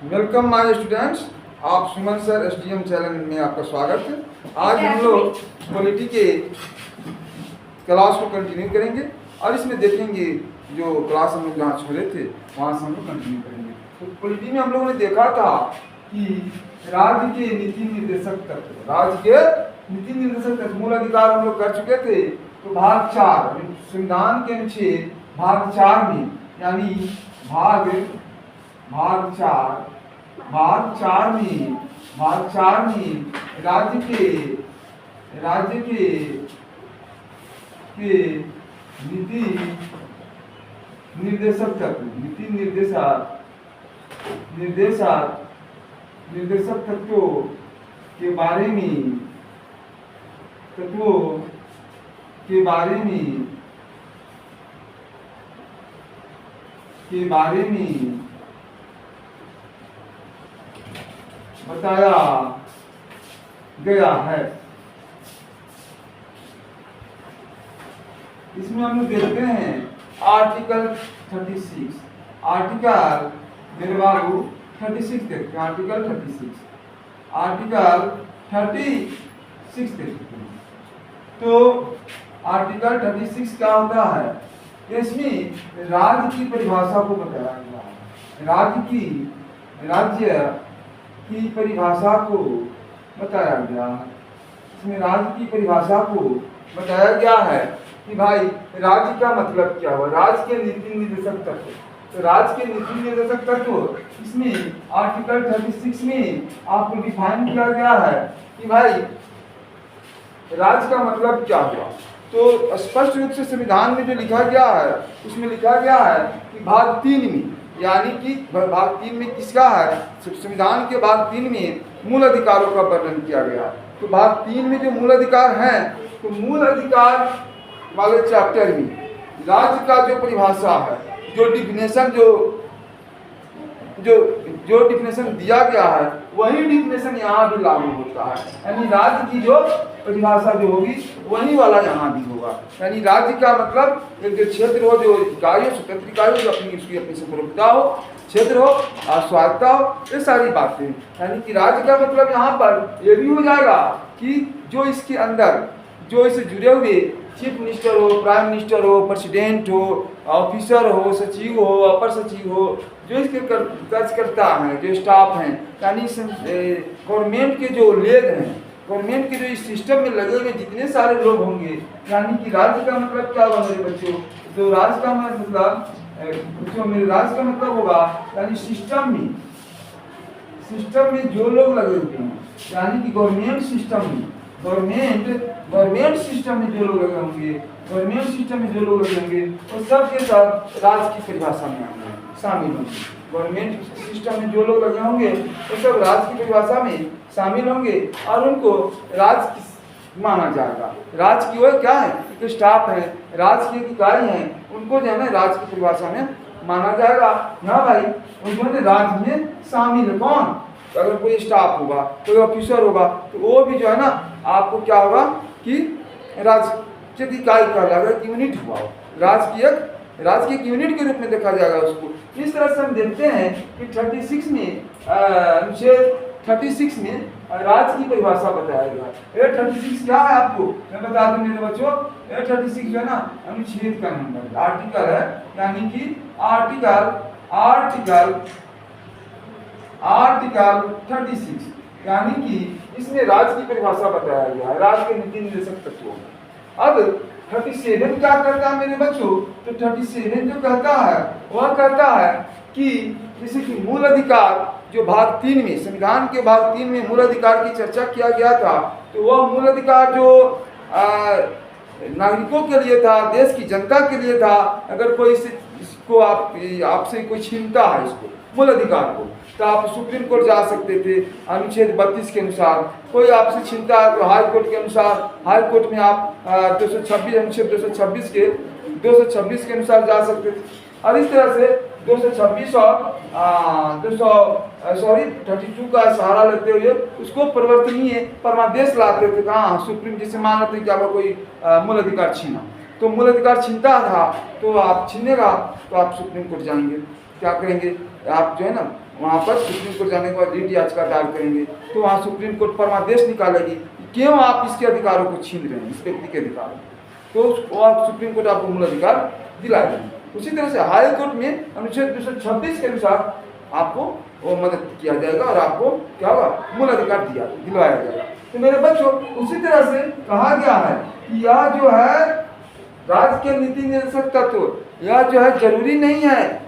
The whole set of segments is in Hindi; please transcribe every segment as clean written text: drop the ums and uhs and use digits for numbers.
Welcome my students. आप सुमन सर एसडीएम चैनल में आपका स्वागत है। आज हम लोग पॉलिटी के क्लास को कंटिन्यू करेंगे और इसमें देखेंगे जो क्लास हम लोग जहाँ छोड़े थे वहाँ से हम लोग कंटिन्यू करेंगे। तो पॉलिटी में हम लोगों ने देखा था कि राज्य के नीति निर्देशक तत्व, राज्य के नीति निर्देशक तत्व मूल अधिकार हम लोग कर चुके थे। तो भाग 4 संविधान के अनुच्छेद भाग 4 में यानी भाग 4 में राज्य के नीति निर्देशक तत्व निर्देशक तत्वों के बारे में बताया गया है। इसमें हम लोग देखते हैं आर्टिकल 36 मेरे बाबू 36 देखते हैं। आर्टिकल 36 देखते हैं। तो आर्टिकल 36 क्या होता है? इसमें राज्य की परिभाषा को बताया गया है। राज्य की परिभाषा को बताया गया है। इसमें राज्य की परिभाषा को बताया गया है कि भाई राज्य का मतलब क्या हुआ। राज्य के नीति निर्देशक तत्व, तो राज्य के नीति निर्देशक तत्व इसमें आर्टिकल 36 में आपको डिफाइन किया गया है कि भाई राज्य का मतलब क्या हुआ। तो स्पष्ट रूप से संविधान में जो लिखा गया है उसमें लिखा गया है कि भाग 3 में, यानी कि भाग 3 में किसका है? संविधान के भाग 3 में मूल अधिकारों का वर्णन किया गया। तो भाग 3 में जो मूल अधिकार हैं, तो मूल अधिकार वाले चैप्टर में राज्य का जो परिभाषा है, जो डिफिनेशन जो डिफिनेशन दिया गया है वही डिफिनेशन यहाँ भी लागू होता है। यानी राज्य की जो परिभाषा जो होगी वही वाला यहाँ भी होगा। यानी राज्य का मतलब एक जो क्षेत्र हो, जो इकाई हो, स्वतंत्र इकाई हो, जो अपनी संप्रभुता हो, क्षेत्र हो, स्वायत्ता हो, ये सारी बातें। यानी कि राज्य का मतलब यहाँ पर ये भी हो जाएगा कि जो इसके अंदर जो इससे जुड़े हुए चीफ मिनिस्टर हो, प्राइम मिनिस्टर हो, प्रेसिडेंट हो, ऑफिसर हो, सचिव हो, अपर सचिव हो, जो इसके कार्यकर्ता हैं, जो स्टाफ हैं, यानी गवर्नमेंट के जो लेग हैं, गवर्नमेंट के जो इस सिस्टम में लगे हुए जितने सारे लोग होंगे, यानी कि राज्य का मतलब क्या होगा मेरे बच्चों? तो राज्य का मतलब मेरे राज्य का मतलब होगा यानी सिस्टम में जो लोग लगे हुए हैं, यानी कि गवर्नमेंट सिस्टम में जो लोग लगे होंगे, वो सबके साथ राज्य की परिभाषा में शामिल होंगे। गवर्नमेंट सिस्टम में जो लोग लगे होंगे वो सब राज्य की परिभाषा में शामिल होंगे और उनको राज्य माना जाएगा। राज्य की वो क्या है? एक स्टाफ है, राज्य की इकाई है, उनको जो है ना राज्य की परिभाषा में माना जाएगा। ना भाई उन्होंने राज्य में शामिल है। कौन? अगर कोई स्टाफ होगा, कोई ऑफिसर होगा, तो वो भी जो है ना आपको क्या होगा कि राज्य की इकाई कहलाएगा, यूनिट हुआ। राज्य की एक यूनिट के रूप में देखा जाएगा उसको। इस तरह से हम देखते हैं कि 36 में राज्य की परिभाषा बताया गया। 36 क्या है आपको मैं बता दूं मेरे बच्चों। 36 जो है ना अनुच्छेद का नंबर आर्टिकल है, यानी कि आर्टिकल 36, यानी कि इसमें राज्य की परिभाषा बताया गया है, राज्य के नीति निर्देशक तत्वों। अब 37 क्या करता है मेरे बच्चों? तो 37 जो कहता है वह कहता है कि जैसे कि मूल अधिकार जो भाग 3 में, संविधान के भाग 3 में मूल अधिकार की चर्चा किया गया था, तो वह मूल अधिकार जो नागरिकों के लिए था, देश की जनता के लिए था। अगर कोई इसको आपसे कोई छीनता है इसको मूल अधिकार को, तो आप सुप्रीम कोर्ट जा सकते थे अनुच्छेद 32 के अनुसार। कोई आपसे छीनता है तो हाई कोर्ट के अनुसार, हाई कोर्ट में आप 226 अनुच्छेद 226 के अनुसार जा सकते थे। और इस तरह से 226 और 32 का सहारा लेते हुए उसको परिवर्तनीय परमादेश लाते थे। कहाँ? सुप्रीम जिसे मान लेते कि आपका कोई मूल अधिकार छीना, तो मूल अधिकार छीनता था तो आप छीनेगा तो आप सुप्रीम कोर्ट जाएंगे, क्या करेंगे? आप जो है ना वहाँ पर सुप्रीम कोर्ट जाने के बाद रीट याचिका दायर करेंगे, तो वहाँ सुप्रीम कोर्ट परमादेश निकालेगी क्यों आप इसके अधिकारों को छीन रहे हैं, इस व्यक्ति के अधिकार, तो आप सुप्रीम कोर्ट आपको मूल अधिकार दिलाएगी। उसी तरह से हाई कोर्ट में अनुच्छेद 226 के अनुसार आपको वो मदद किया जाएगा और आपको क्या होगा, मूल अधिकार दिलवाया जाएगा। तो मेरे बच्चों उसी तरह से कहा गया है कि यह जो है राज्य के नीति निर्देशक तत्व यह जो है जरूरी नहीं है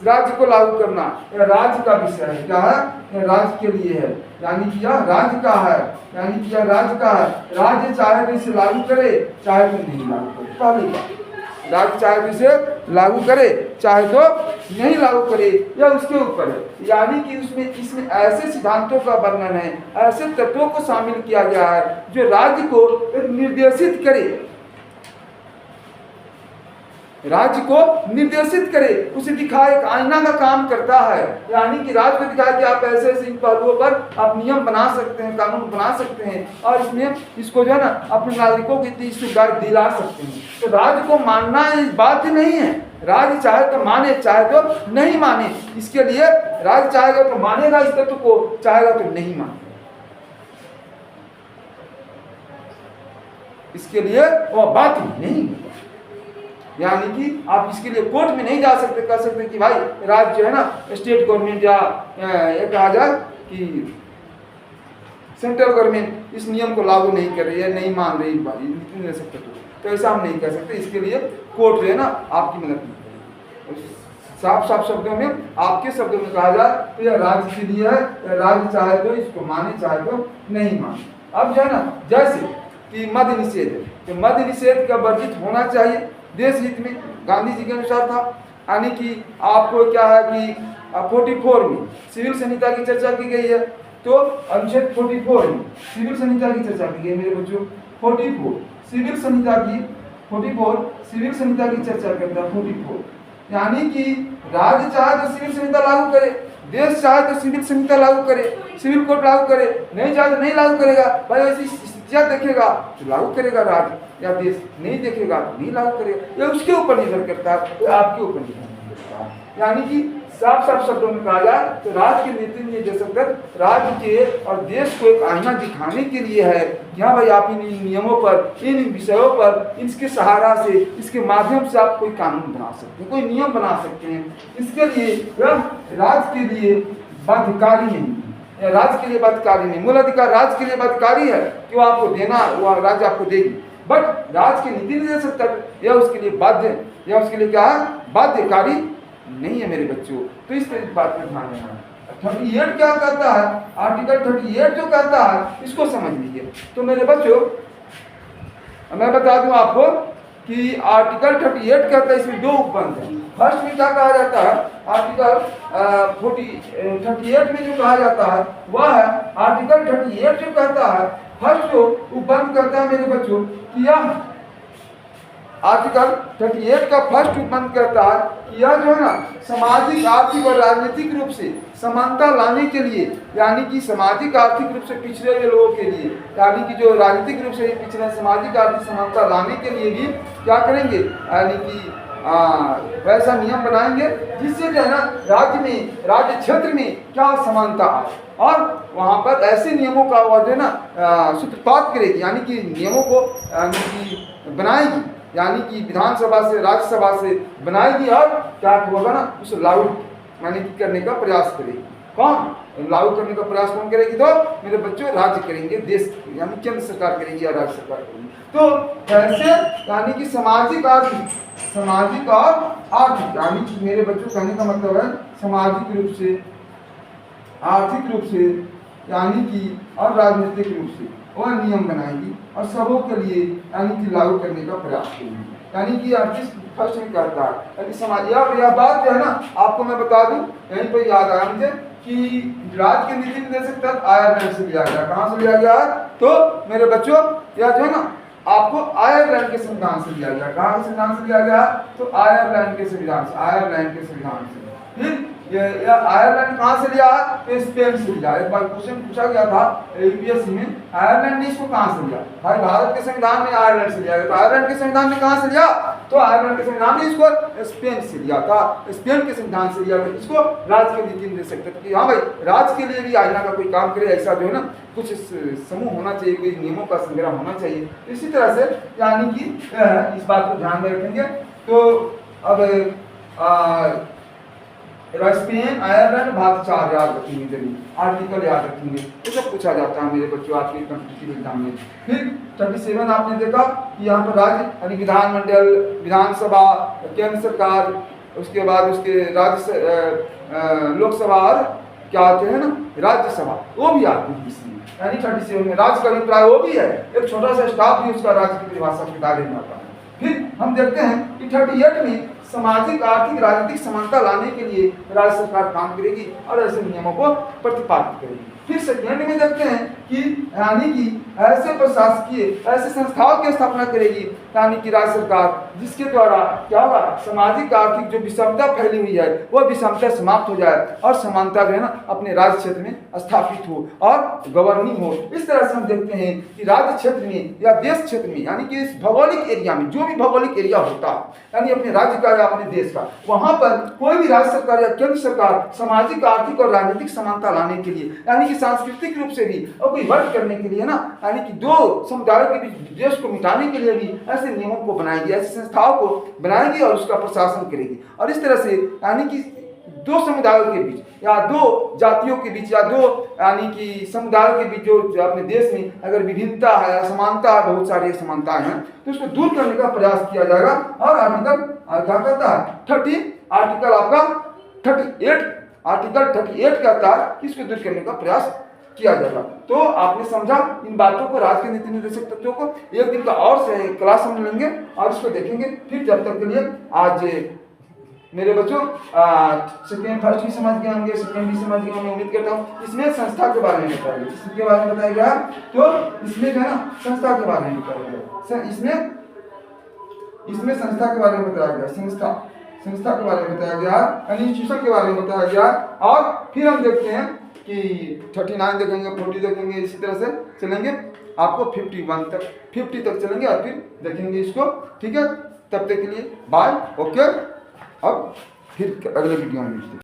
राज्य को लागू करना, यह राज्य का विषय है। क्या है, यह राज्य के लिए है, यानी कि यह राज्य का है, यानी कि यह राज्य का है। राज्य चाहे तो इसे लागू करे चाहे तो नहीं लागू करे, पहली बात राज्य चाहे तो इसे लागू करे चाहे तो नहीं लागू करे, यह उसके ऊपर है। यानी कि इसमें ऐसे सिद्धांतों का वर्णन है, ऐसे तत्वों को शामिल किया गया है जो राज्य को निर्देशित करे, राज्य को निर्देशित करे, उसे दिखाए, एक आईना का काम करता है। यानी कि राज्य को दिखाए कि आप ऐसे ऐसे इन पहलुओं पर आप नियम बना सकते हैं, कानून बना सकते हैं और इसमें इसको जो है ना अपने नागरिकों को इतनी सुविधा दिला सकते हैं। तो राज्य को मानना इस बात नहीं है, राज्य चाहे तो माने चाहे तो नहीं माने, इसके लिए राज्य चाहेगा तो मानेगा इस तत्व को, चाहेगा तो नहीं मानेगा, इसके लिए वह बात नहीं। यानी कि आप इसके लिए कोर्ट में नहीं जा सकते, कह सकते कि भाई राज्य जो है ना स्टेट गवर्नमेंट या एक कहा जाए कि सेंट्रल गवर्नमेंट इस नियम को लागू नहीं कर रही है, नहीं मान रही, नहीं ले सकते, तो ऐसा हम नहीं कह सकते। इसके लिए कोर्ट जो है ना आपकी मदद नहीं करेगी। साफ साफ शब्दों में, आपके शब्दों में कहा जाए तो यह राज्य के लिए है, राज्य चाहे तो इसको माने चाहे तो नहीं माने। अब जो है ना जैसे कि मद्य निषेध है, तो मद्य निषेध का वर्जित होना चाहिए देश हित में, गांधी जी के अनुसार था। यानी कि आपको क्या है कि 44 में सिविल संहिता की चर्चा की गई है, तो अनुच्छेद 44 में सिविल संहिता की चर्चा की गई मेरे बच्चों। 44 सिविल संहिता की 44 सिविल संहिता की चर्चा करता है 44, यानी कि राज्य चाहे तो सिविल संहिता लागू करे, देश चाहे तो सिविल संहिता लागू करे, सिविल कोड लागू करे, नहीं चाहे तो नहीं लागू करेगा। भाई ऐसी स्थितियां देखेगा तो लागू करेगा राज्य, या देश नहीं देखेगा तो नहीं लागू करेगा, यह उसके ऊपर निर्भर करता है, तो आपके ऊपर निर्भर करता है। यानी कि साफ साफ शब्दों में कहा जाए तो राज्य की नीति निर्देशक राज्य के और देश को एक आईना दिखाने के लिए है कि हाँ भाई आप इन नियमों पर, इन विषयों पर, इसके सहारा से, इसके माध्यम से आप कोई कानून बना सकते हैं, कोई नियम बना सकते हैं। इसके लिए राज्य के लिए बाध्यकारी नहीं, राज्य के लिए बाध्यकारी नहीं, मूल अधिकार राज्य के लिए बाध्यकारी है कि वो आपको देना, वो राज्य आपको देगी, बट राज्य की नीति निर्देशक तक यह उसके लिए बाध्य, यह उसके लिए क्या है, बाध्यकारी नहीं है मेरे बच्चों। तो इस बात में ध्यान देना। 38 क्या कहता है, आर्टिकल 38 जो कहता है इसको समझ लीजिए। तो मेरे बच्चों मैं बता दूं आपको कि आर्टिकल 38 कहता है, इसमें 2 उपबंध है। फर्स्ट में क्या कहा जाता है, आर्टिकल 38 में जो कहा जाता है वह है आर्टिकल 38 जो कहता है, फर्स्ट जो उपबंध कहता है मेरे बच्चों कि यह आर्टिकल 38 का फर्स्ट उपबंध कहता है कि यह जो है ना सामाजिक, आर्थिक और राजनीतिक रूप से समानता लाने के लिए, यानी कि सामाजिक आर्थिक रूप से पिछड़े हुए लोगों के लिए, यानी कि जो राजनीतिक रूप से पिछड़े, सामाजिक आर्थिक समानता लाने के लिए भी क्या करेंगे, यानी कि वैसा नियम बनाएंगे जिससे जो है ना राज्य में, राज्य क्षेत्र में क्या समानता आए, और वहाँ पर ऐसे नियमों का वह जो है ना सूत्रपात करेगी, यानी कि नियमों को यानी कि बनाएगी, यानी कि विधानसभा से, राज्यसभा से बनाएगी और क्या होगा ना उसे लागू यानी कि करने का प्रयास करेगी। कौन लागू करने का प्रयास कौन करेगी, तो मेरे बच्चों राज्य करेंगे, देश यानी केंद्र सरकार करेगी या राज्य सरकार करेगी। तो ऐसे यानी कि सामाजिक आर्थिक, सामाजिक और आर्थिक, यानी कि मेरे बच्चों कहने का मतलब है सामाजिक रूप से, आर्थिक रूप से, यानी कि और राजनीतिक रूप से वह नियम बनाएगी और सबों के लिए यानी कि लागू करने का प्रयास करेगी। यानी कि आर्थिक फर्स्ट में करता है, यानी समाज। यह बात जो है ना आपको मैं बता दूं, यहीं पर याद आया मुझे कि राज्य के नीति निर्देशक तक आयरलैंड से लिया गया। कहाँ से लिया गया है, तो मेरे बच्चों यह जो है ना आपको आयरलैंड के संविधान से लिया गया। कहाँ के संविधान से लिया गया, तो आयरलैंड के संविधान से, आयरलैंड के संविधान से। फिर आयरलैंड कहाँ से लिया, तो स्पेन से लिया। एक बार क्वेश्चन पूछा गया था यूपीएससी में, आयरलैंड ने इसको कहाँ से लिया, भाई भारत के संविधान में आयरलैंड से लिया गया, तो आयरलैंड के संविधान में कहाँ से लिया, तो आयरलैंड के संविधान ने इसको स्पेन से लिया था, स्पेन के संविधान से लिया था। इसको राज्य के नीति दे सकते थे कि हाँ भाई राज्य के लिए भी आईना का कोई काम करे, ऐसा जो है ना कुछ समूह होना चाहिए, कोई नियमों का संग्रह होना चाहिए। तो इसी तरह से यानी कि इस बात को ध्यान में रखेंगे। तो अब स्पेन आयरलैंड भाग 4 याद रखेंगे, जरूर आर्टिकल याद रखेंगे, ये सब पूछा जाता है मेरे बच्चों आपके कॉम्पिटिटिव एग्जाम में। फिर 37 आपने देखा कि यहाँ पर राज्य यानी विधानमंडल, विधानसभा, केंद्र सरकार, उसके बाद उसके राज्य लोकसभा और क्या आते हैं ना राज्यसभा, वो भी आती है इसमें। यानी 37 में राज्य का अभिप्राय वो भी है, एक छोटा सा स्टाफ भी उसका राज्य की परिभाषा के दायरे में आता है। फिर हम देखते हैं कि 38 में सामाजिक आर्थिक राजनीतिक समानता लाने के लिए राज्य सरकार काम करेगी और ऐसे नियमों को प्रतिपादित करेगी। फिर सेकेंड में देखते हैं कि यानी कि ऐसे प्रशासकीय ऐसे संस्थाओं की स्थापना करेगी यानी कि राज्य सरकार, जिसके द्वारा क्या होगा सामाजिक आर्थिक जो विषमता फैली हुई है वह विषमता समाप्त हो जाए और समानता जो है ना अपने राज्य क्षेत्र में स्थापित हो और गवर्निंग हो। इस तरह से हम देखते हैं कि राज्य क्षेत्र में या देश क्षेत्र में यानी कि इस भौगोलिक एरिया में जो भी भौगोलिक एरिया होता है यानी अपने राज्य का या अपने देश का, वहां पर कोई भी राज्य सरकार या केंद्र सरकार सामाजिक आर्थिक और राजनीतिक समानता लाने के लिए यानी कि सांस्कृतिक रूप से भी और कोई वर्ग करने के लिए ना यानी कि दो समुदायों के बीच देश को मिटाने के लिए भी ऐसे नियमों को बनाएगी, ऐसी संस्थाओं को बनाएगी और उसका प्रशासन करेगी। और इस तरह से यानी कि दो समुदायों के बीच या दो जातियों के बीच या दो यानी कि समुदायों के बीच जो अपने देश में अगर विभिन्नता है, असमानता है, बहुत सारी असमानताएं हैं तो उसको दूर करने का प्रयास किया जाएगा। और आर्टिकल क्या कहता है 30 आर्टिकल आपका 38 आर्टिकल 38 कहता है कि इसको दूर करने का प्रयास किया जाएगा। तो आपने समझा इन बातों को, राज्य के नीति निर्देशक तत्वों को। एक दिन का और से क्लास हम लेंगे और इसको देखेंगे। फिर जब तक के लिए आज मेरे बच्चों सेकेंड फर्स्ट भी समझ गए होंगे, सेकेंड भी समझ गए होंगे, उम्मीद करता हूँ। इसमें संस्था के बारे में बताया गया, इसके बारे में बताया गया तो इसमें जो है ना संस्था के बारे में बताया गया, इसमें संस्था के बारे में बताया गया, संस्था के बारे में बताया गया, इंस्टीट्यूशन के बारे में बताया गया। और फिर हम देखते हैं कि 39 देखेंगे, 40 देखेंगे, इसी तरह से चलेंगे आपको 50 तक चलेंगे और फिर देखेंगे इसको। ठीक है, तब तक के लिए बाय, ओके। अब फिर अगले वीडियो में मिलते हैं।